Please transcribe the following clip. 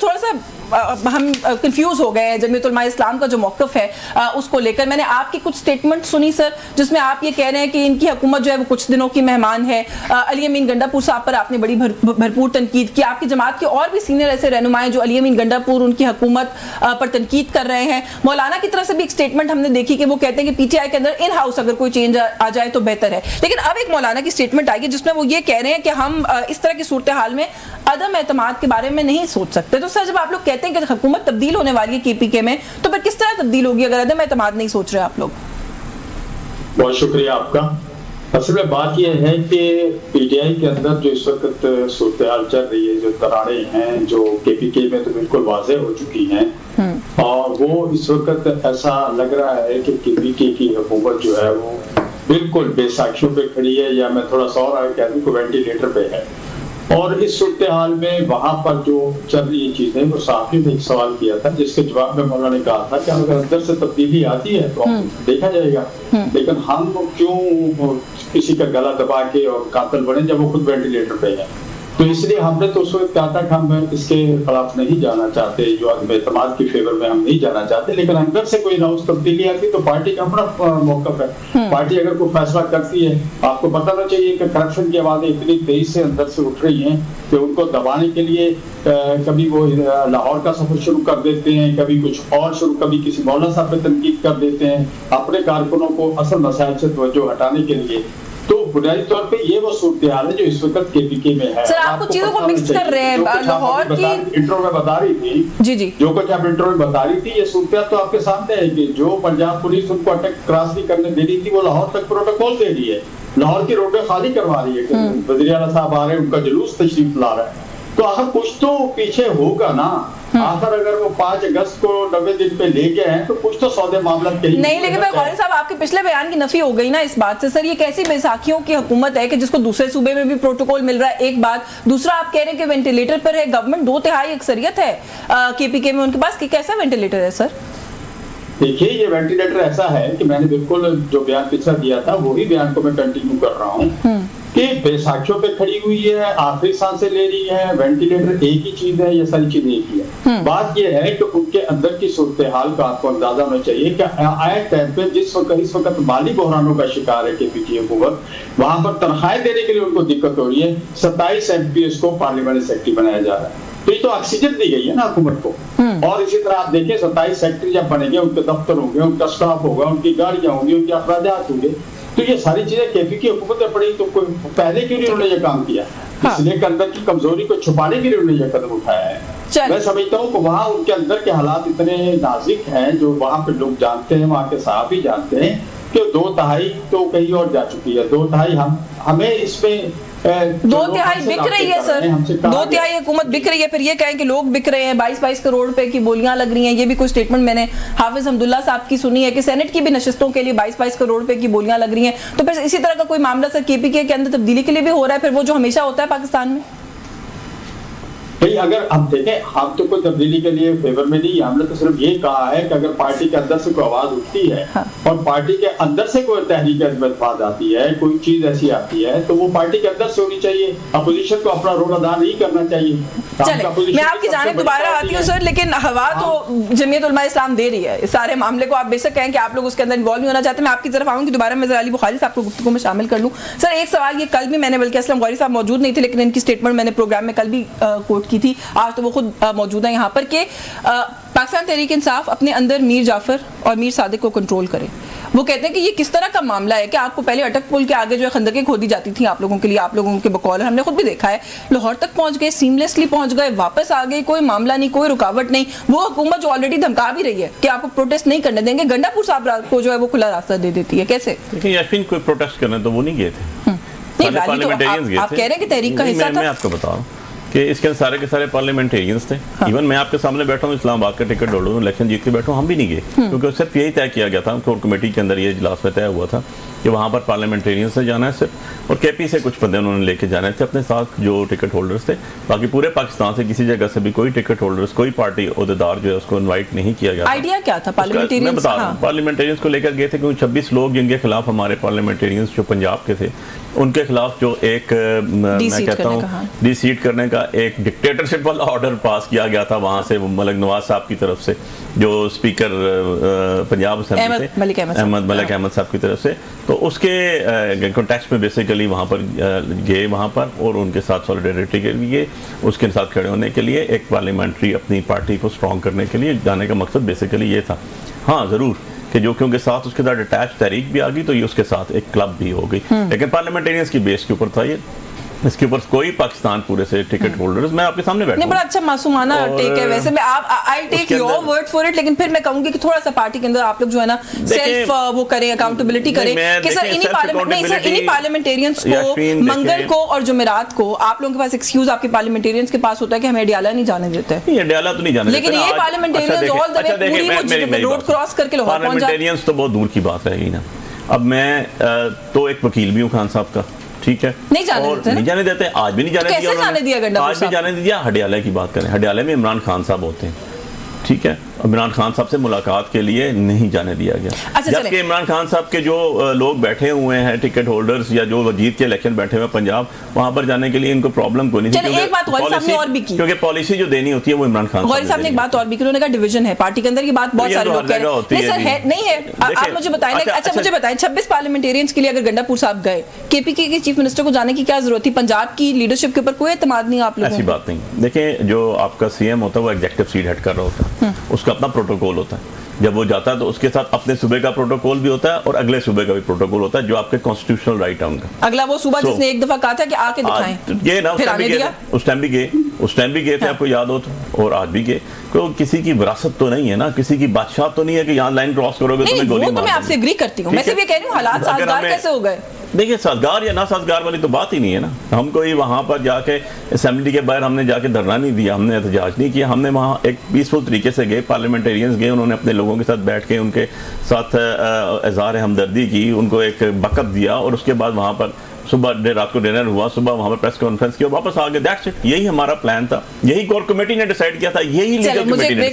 थोड़ा सा हम कंफ्यूज हो गए हैं जमीयत उलमा इस्लाम का जो मौक़िफ़ है उसको लेकर। मैंने आपकी कुछ स्टेटमेंट सुनी सर, जिसमें आप ये कह रहे हैं कि इनकी हुकूमत जो है वो कुछ दिनों की मेहमान है। अली अमीन गंडापुर साहब पर आपने बड़ी भरपूर तनकीद की। आपकी जमात के और भी सीनियर ऐसे रहनुमा जो अली अमीन गंडापुर उनकी हुकूमत पर तनकीद कर रहे हैं। मौलाना की तरफ से भी एक स्टेटमेंट हमने देखी कि वो कहते हैं कि पीटीआई के अंदर इन हाउस अगर कोई चेंज आ जाए तो बेहतर है। लेकिन अब एक मौलाना की स्टेटमेंट आई है जिसमें वो ये कह रहे हैं कि हम इस तरह की सूरत हाल में अदम एतमाद के बारे में नहीं सोच सकते। तो सर, जब आप लोग कहते हैं कि हुकूमत तब्दील होने वाली है केपीके में, तो फिर किस तरह तब्दील होगी अगर अदम एतमाद नहीं सोच रहे आप लोग? बहुत शुक्रिया आपका। असल में बात यह है कि पीटीआई के अंदर जो इस वक्त सूरत हाल चल रही है, जो तरारे हैं जो केपीके में तो बिल्कुल वाज़ेह हो चुकी हैं और वो इस वक्त ऐसा लग रहा है कि केपीके की हुकूमत जो है वो बिल्कुल बेसाखियों पे खड़ी है, या मैं थोड़ा सा और कह दूं वेंटिलेटर पे है। और इस सूरत हाल में वहां पर जो चल रही चीजें, वो साफी ने एक सवाल किया था जिसके जवाब में मौलाना ने कहा था कि अगर अंदर से तब्दीली आती है तो देखा जाएगा, लेकिन हम क्यों किसी का गला दबा के और कातिल बने जब वो खुद वेंटिलेटर पे है। तो इसलिए हमने तो उस वक्त कहा था कि हम इसके खिलाफ नहीं जाना चाहते, जो अदम एतमाद की फेवर में हम नहीं जाना चाहते, लेकिन अंदर से कोई नाउस तब्दीली आती तो पार्टी का अपना मौक़िफ़ है। पार्टी अगर कोई फैसला करती है, आपको बताना चाहिए कि करप्शन की आवाज़ें इतनी तेजी से अंदर से उठ रही हैं कि उनको दबाने के लिए कभी वो लाहौर का सफर शुरू कर देते हैं, कभी कुछ और शुरू, कभी किसी मौलाना साहब पे तनकीद कर देते हैं अपने कारकुनों को असल मसाइल से तवज्जो हटाने के लिए। तो बुनियादी तौर पे ये वो सूरत हाल है जो इस वक्त केपीके में है। सर, आपको चीजों को मिक्स कर रहे हैं। लाहौर की इंट्रो में बता रही थी जी जो कुछ आप इंट्रो में बता रही थी, ये सूरत हाल तो आपके सामने है कि जो पंजाब पुलिस उनको अटैक क्रॉस नहीं करने दे रही थी, वो लाहौर तक प्रोटोकॉल दे रही है, लाहौर की रोडें खाली करवा रही है। वज़ीर आला साहब आ रहे हैं, उनका जुलूस तशरीफ ला रहा है, तो आखिर कुछ तो पीछे होगा ना। आखिर अगर वो 5 अगस्त को 90 दिन पे ले गए हैं तो कुछ तो सौदे मामला कहीं नहीं। लेकिन गौरी साहब, आपके पिछले बयान की नफी हो गई ना इस बात से। सर, ये कैसी बैसाखियों की हुकूमत है कि जिसको दूसरे सूबे में भी प्रोटोकॉल मिल रहा है, एक बात। दूसरा, आप कह रहे हैं कि वेंटिलेटर पर है गवर्नमेंट, 2/3 अक्सरियत है केपीके में उनके पास, कि कैसा वेंटिलेटर है सर? देखिए, ये वेंटिलेटर ऐसा है कि मैंने बिल्कुल जो बयान पिछला दिया था वही बयान को मैं कंटिन्यू कर रहा हूँ कि बेसाखियों पे खड़ी हुई है, आखिरी सांसें ले रही है, वेंटिलेटर एक ही चीज है, ये सारी चीजें एक ही है। बात ये है कि उनके अंदर की सूरत हाल का आपको अंदाजा होना चाहिए कि आए टाइम पे जिस वक्त इस वक्त माली बहरानों का शिकार है केपीके हुकूमत, वहां पर तनख्वाहें देने के लिए उनको दिक्कत हो रही है। 27 MPs को पार्लियामेंट सेक्रेटरी बनाया जा रहा है, तो ये तो ऑक्सीजन दी गई है ना हुकूमत को। और इसी तरह आप देखिए 27 सेक्रेटरी जब बनेंगे, उनके दफ्तर होंगे, उनका स्टाफ होगा, उनकी गाड़ियां होंगी, उनके अखराजात होंगे, तो ये सारी चीजें केपीके हुकूमत में पड़ी, तो कोई पहले क्यों नहीं उन्होंने ये काम किया? इसलिए कि अंदर की कमजोरी को छुपाने के लिए उन्होंने ये कदम उठाया है। मैं समझता हूँ कि वहाँ उनके अंदर के हालात इतने नाजुक हैं जो वहाँ पे लोग जानते हैं, वहाँ के साहब भी जानते हैं कि 2/3 तो कहीं और जा चुकी है। 2/3 हमें इसमें 2/3 बिक रही है सर, 2/3 हुकूमत बिक रही है। फिर ये कहें कि लोग बिक रहे हैं, 22-22 करोड़ रुपए की बोलियां लग रही हैं। ये भी कोई स्टेटमेंट मैंने हाफिज हमदुल्ला साहब की सुनी है कि सेनेट की भी नशिस्तों के लिए 22-22 करोड़ रुपए की बोलियां लग रही हैं। तो फिर इसी तरह का कोई मामला सर केपीके के अंदर तब्दीली के लिए भी हो रहा है, फिर वो जो हमेशा होता है पाकिस्तान में? भाई, अगर हम देखें, हम तो कोई तब्दीली के लिए फेवर में नहीं, हमने तो सिर्फ ये कहा है कि अगर पार्टी के अंदर से कोई आवाज उठती है और पार्टी के अंदर से कोई तहरीक अज़मत आती है, कोई चीज ऐसी आती है, तो वो पार्टी के अंदर से होनी चाहिए। अपोजिशन को अपना रोल अदा नहीं करना चाहिए। चले, मैं आपकी जानिब दोबारा आती हूँ सर, लेकिन हवा तो जमीयत उलमा इस्लाम दे रही है इस सारे मामले को। आप बेशक कहें कि आप लोग उसके अंदर इन्वॉल्व नहीं होना चाहते। मैं आपकी तरफ आऊँगी दोबारा, मैं अली बुखारी साहब को गुफ्तगू में शामिल कर लूँ। सर, एक सवाल, ये कल भी मैंने, बल्कि असलम गौरी साहब मौजूद नहीं थे, लेकिन इनकी स्टेटमेंट मैंने प्रोग्राम में कल भी कोट की थी, आज तो वो खुद मौजूद है यहाँ पर, कि पाकिस्तान तहरीक इंसाफ अपने अंदर मीर जाफर और मीर सादिक को कंट्रोल करे। वो कहते हैं कि ये किस तरह का मामला है कि आपको पहले अटक पुल के आगे जो है खंदकें खोदी जाती थी आप लोगों के लिए, आप लोगों के बकौल, हमने खुद भी देखा है, लाहौर तक पहुंच गए, सीमलेसली पहुंच गए, वापस आ गए, कोई मामला नहीं, कोई रुकावट नहीं। वो हुकूमत जो ऑलरेडी धमका भी रही है कि आपको प्रोटेस्ट नहीं करने देंगे, गंडापुर साहब को जो है वो खुला रास्ता दे देती है। कैसे? देखिए, कोई प्रोटेस्ट करने तो वो नहीं गए थे, आप कह रहे हैं कि तहरीक का हिस्सा था। मैं आपको बताऊं कि इसके अंदर सारे के सारे पार्लियामेंटेरियंस थे। इवन मैं आपके सामने बैठा हूँ, इस्लामाबाद का टिकट होल्डर हूँ, इलेक्शन जीत के बैठा हूँ, हम भी नहीं गए, क्योंकि सिर्फ यही तय किया गया था, कोर कमेटी के अंदर ये इजलास में तय हुआ था कि वहाँ पर पार्लियामेंटेरियंस से जाना है सिर्फ, और केपी से कुछ बंदे उन्होंने लेके जाने थे अपने साथ जो टिकट होल्डर्स थे। बाकी पूरे पाकिस्तान से किसी जगह से भी कोई टिकट होल्डर्स, कोई पार्टी ओहदेदार जो है उसको इन्वाइट नहीं किया गया। आइडिया क्या था पार्लियामेंटेरियंस को लेकर गए थे, क्योंकि 26 लोग जिनके खिलाफ हमारे पार्लियामेंटेरियंस जो पंजाब के थे, उनके खिलाफ जो एक मैं कहता हूँ डी सीट करने का का एक डिक्टेटरशिप वाला ऑर्डर पास किया गया था वहाँ से मलिक नवाज साहब की तरफ से, जो स्पीकर पंजाब असेंबली थे अहमद मलिक अहमद साहब की तरफ से। तो उसके कॉन्टेक्स्ट में बेसिकली वहाँ पर गए वहाँ पर और उनके साथ सॉलिडेरिटी के लिए, उसके साथ खड़े होने के लिए, एक पार्लियामेंट्री अपनी पार्टी को स्ट्रॉन्ग करने के लिए जाने का मकसद बेसिकली ये था। हाँ ज़रूर कि जो कि उनके साथ उसके साथ अटैच तहरीक भी आ गई तो ये उसके साथ एक क्लब भी हो गई, लेकिन पार्लियामेंटेरियंस की बेस के ऊपर था ये। इसके ऊपर कोई पाकिस्तान पूरे से टिकट होल्डर्स, मैं आपके सामने बैठा हूं। बड़ा अच्छा मासूमाना टेक है वैसे, मैं I take your word for it, लेकिन फिर मैं कहूंगी कि थोड़ा सा पार्टी के अंदर आप लोग जो है ना सेल्फ वो करें, अकाउंटेबिलिटी करें कि सर इन्हीं पार्लियामेंटेरियंस को मंगल को और जुमेरात को आप लोगों के पास एक्सक्यूज आपके पार्लियामेंटेरियंस के पास होता है कि हमें अडियाला नहीं जाने देते, अडियाला तो नहीं जाने, लेकिन ये पार्लियामेंटेरियंस ऑल द वे पूरी रोड क्रॉस करके लाहौर पहुंच जाते हैं। पार्लियामेंटेरियंस तो बहुत दूर की बात रहेगी ना। अब मैं तो एक वकील भी हूँ खान साहब का, ठीक है, नहीं जाने देते, आज भी नहीं जाने दिया, आज भी जाने दिया। हडियाला की बात करें, हडियाला में इमरान खान साहब होते हैं, ठीक है, इमरान खान साहब से मुलाकात के लिए नहीं जाने दिया गया। जबकि इमरान खान साहब के जो लोग बैठे हुए हैं टिकट होल्डर्स या जो जीत के इलेक्शन बैठे हुए पंजाब, वहां पर जाने के लिए इनको प्रॉब्लम कोई नहीं थी, क्योंकि पॉलिसी जो देनी होती है वो इमरान खान साहब ने एक बात और भी की, उन्होंने कहा डिवीजन है पार्टी के अंदर की बात बहुत सारे लोग कह रहे हैं, नहीं है। आप मुझे बताएं, अच्छा मुझे बताएं 26 पार्लियामेंटेरियंस के लिए अगर गंडापुर साहब गए, केपीके के चीफ मिनिस्टर को जाने की क्या जरूरत थी? पंजाब की लीडरशिप के ऊपर कोई एतमाद नहीं आप लोगों को? ऐसी बात नहीं, देखें जो आपका सीएम होता है वो एग्जीक्यूटिव सीट हेड कर रहा होता है, उसका अपना प्रोटोकॉल होता है, जब वो जाता है तो उसके साथ अपने सूबे का प्रोटोकॉल भी होता है और अगले सूबे का भी प्रोटोकॉल होता है, जो आपके कॉन्स्टिट्यूशनल राइट है उनका। अगला वो सूबा जिसने एक दफा कहा था कि आके दिखाएं, ये ना उस टाइम भी गए थे, आपको याद हो तो, और आज भी गए। तो किसी की विरासत तो नहीं है ना, किसी की बादशाह तो नहीं है कि यहाँ लाइन क्रॉस करोगे तो गोली मार। मैं आपसे एग्री करती हूँ, मैं सिर्फ ये कह रही हूँ हालात साजगार कैसे हो गए। देखिए साजगार या ना साजगार वाली तो बात ही नहीं है ना। हम कोई वहाँ पर जाके असेंबली के बाहर हमने जाके धरना नहीं दिया, हमने एहतजाज नहीं किया, हमने वहाँ एक पीसफुल तरीके से गए, पार्लियामेंटेरियंस गए, उन्होंने अपने लोगों के साथ बैठ के उनके साथ इज़हार हमदर्दी की, उनको एक बकअप दिया और उसके बाद वहाँ पर सुबह रात को डिनर हुआ, सुबह वहाँ पर प्रेस कॉन्फ्रेंस की और वापस आ गए। दैट्स इट, यही हमारा प्लान था, यही कोर कमेटी ने डिसाइड किया था, यही लीडर कमेटी ने